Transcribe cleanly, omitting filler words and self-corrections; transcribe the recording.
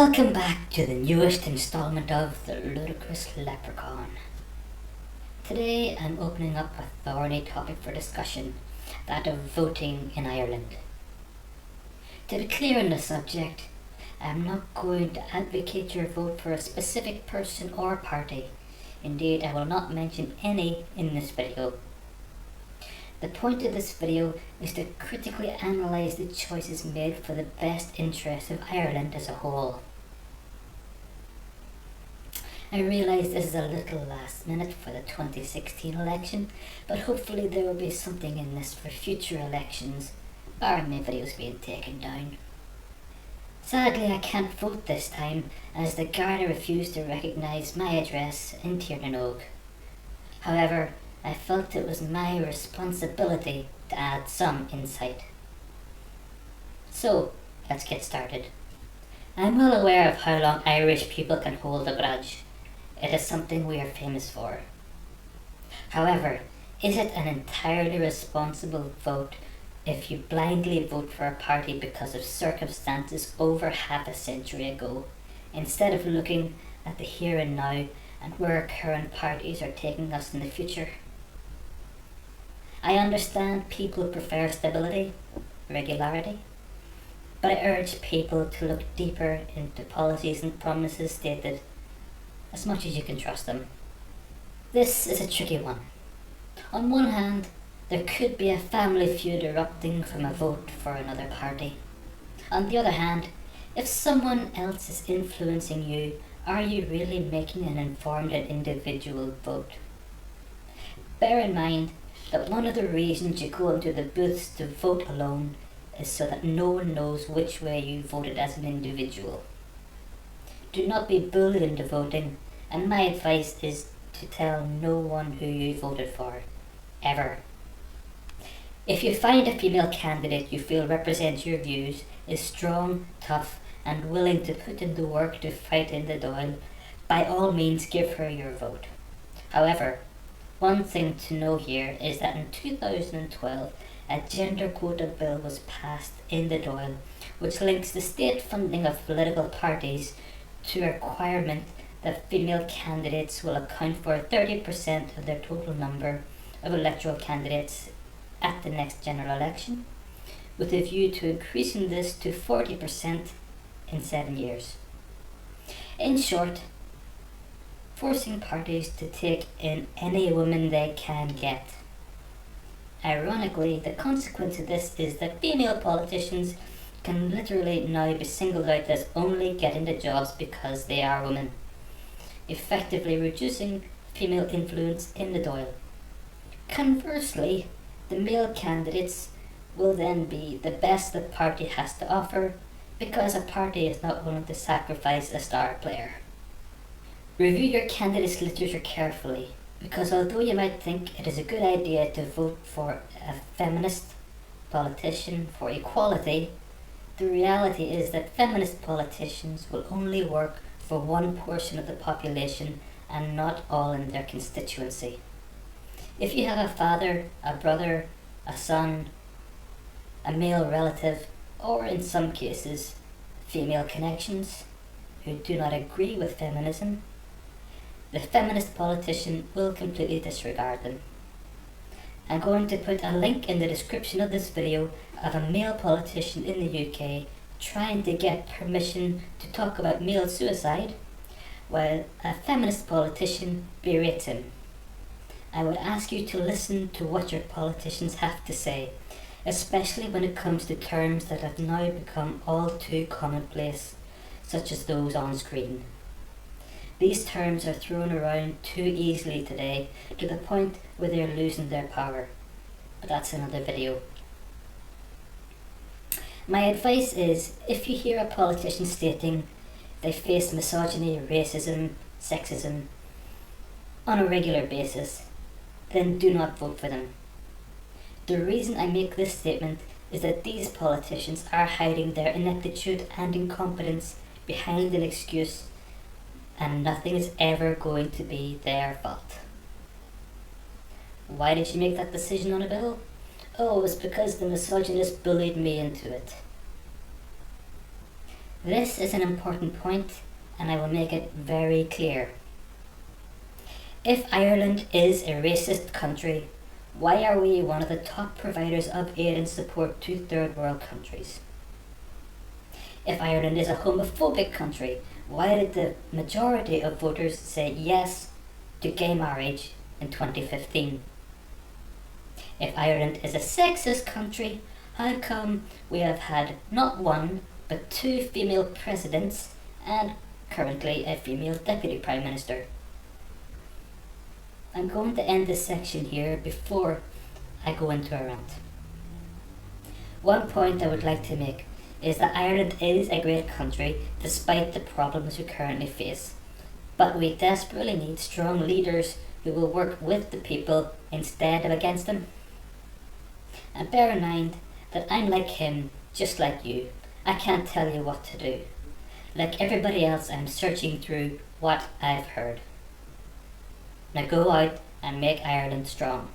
Welcome back to the newest installment of The Ludicrous Leprechaun. Today I'm opening up a thorny topic for discussion, that of voting in Ireland. To be clear on the subject, I'm not going to advocate your vote for a specific person or party. Indeed, I will not mention any in this video. The point of this video is to critically analyse the choices made for the best interest of Ireland as a whole. I realise this is a little last minute for the 2016 election, but hopefully there will be something in this for future elections, barring my videos being taken down. Sadly, I can't vote this time, as the Garda refused to recognise my address in Tiernanog. However, I felt it was my responsibility to add some insight. So, let's get started. I'm well aware of how long Irish people can hold a grudge. It is something we are famous for. However, is it an entirely responsible vote if you blindly vote for a party because of circumstances over half a century ago, instead of looking at the here and now and where current parties are taking us in the future? I understand people prefer stability, regularity, but I urge people to look deeper into policies and promises stated, as much as you can trust them. This is a tricky one. On one hand, there could be a family feud erupting from a vote for another party. On the other hand, if someone else is influencing you, are you really making an informed and individual vote? Bear in mind that one of the reasons you go into the booths to vote alone is so that no one knows which way you voted as an individual. Do not be bullied into voting, and my advice is to tell no one who you voted for, ever. If you find a female candidate you feel represents your views, is strong, tough, and willing to put in the work to fight in the Dáil, by all means give her your vote. However, one thing to know here is that in 2012, a gender quota bill was passed in the Dáil, which links the state funding of political parties to a requirement that female candidates will account for 30% of their total number of electoral candidates at the next general election, with a view to increasing this to 40% in 7 years. In short, forcing parties to take in any woman they can get. Ironically, the consequence of this is that female politicians can literally now be singled out as only getting the jobs because they are women, effectively reducing female influence in the Dáil. Conversely, the male candidates will then be the best the party has to offer because a party is not willing to sacrifice a star player. Review your candidates' literature carefully, because although you might think it is a good idea to vote for a feminist politician for equality, the reality is that feminist politicians will only work for one portion of the population and not all in their constituency. If you have a father, a brother, a son, a male relative, or in some cases, female connections, who do not agree with feminism, the feminist politician will completely disregard them. I'm going to put a link in the description of this video of a male politician in the UK trying to get permission to talk about male suicide, while a feminist politician berates him. I would ask you to listen to what your politicians have to say, especially when it comes to terms that have now become all too commonplace, such as those on screen. These terms are thrown around too easily today, to the point where they are losing their power. But that's another video. My advice is, if you hear a politician stating they face misogyny, racism, sexism on a regular basis, then do not vote for them. The reason I make this statement is that these politicians are hiding their ineptitude and incompetence behind an excuse, and nothing is ever going to be their fault. Why did you make that decision on a bill? Oh, it was because the misogynist bullied me into it. This is an important point, and I will make it very clear. If Ireland is a racist country, why are we one of the top providers of aid and support to third world countries? If Ireland is a homophobic country, why did the majority of voters say yes to gay marriage in 2015? If Ireland is a sexist country, how come we have had not one but 2 female presidents and currently a female deputy prime minister? I'm going to end this section here before I go into a rant. One point I would like to make is that Ireland is a great country despite the problems we currently face, but we desperately need strong leaders who will work with the people instead of against them. And bear in mind that I'm like him, just like you. I can't tell you what to do. Like everybody else, I'm searching through what I've heard. Now go out and make Ireland strong.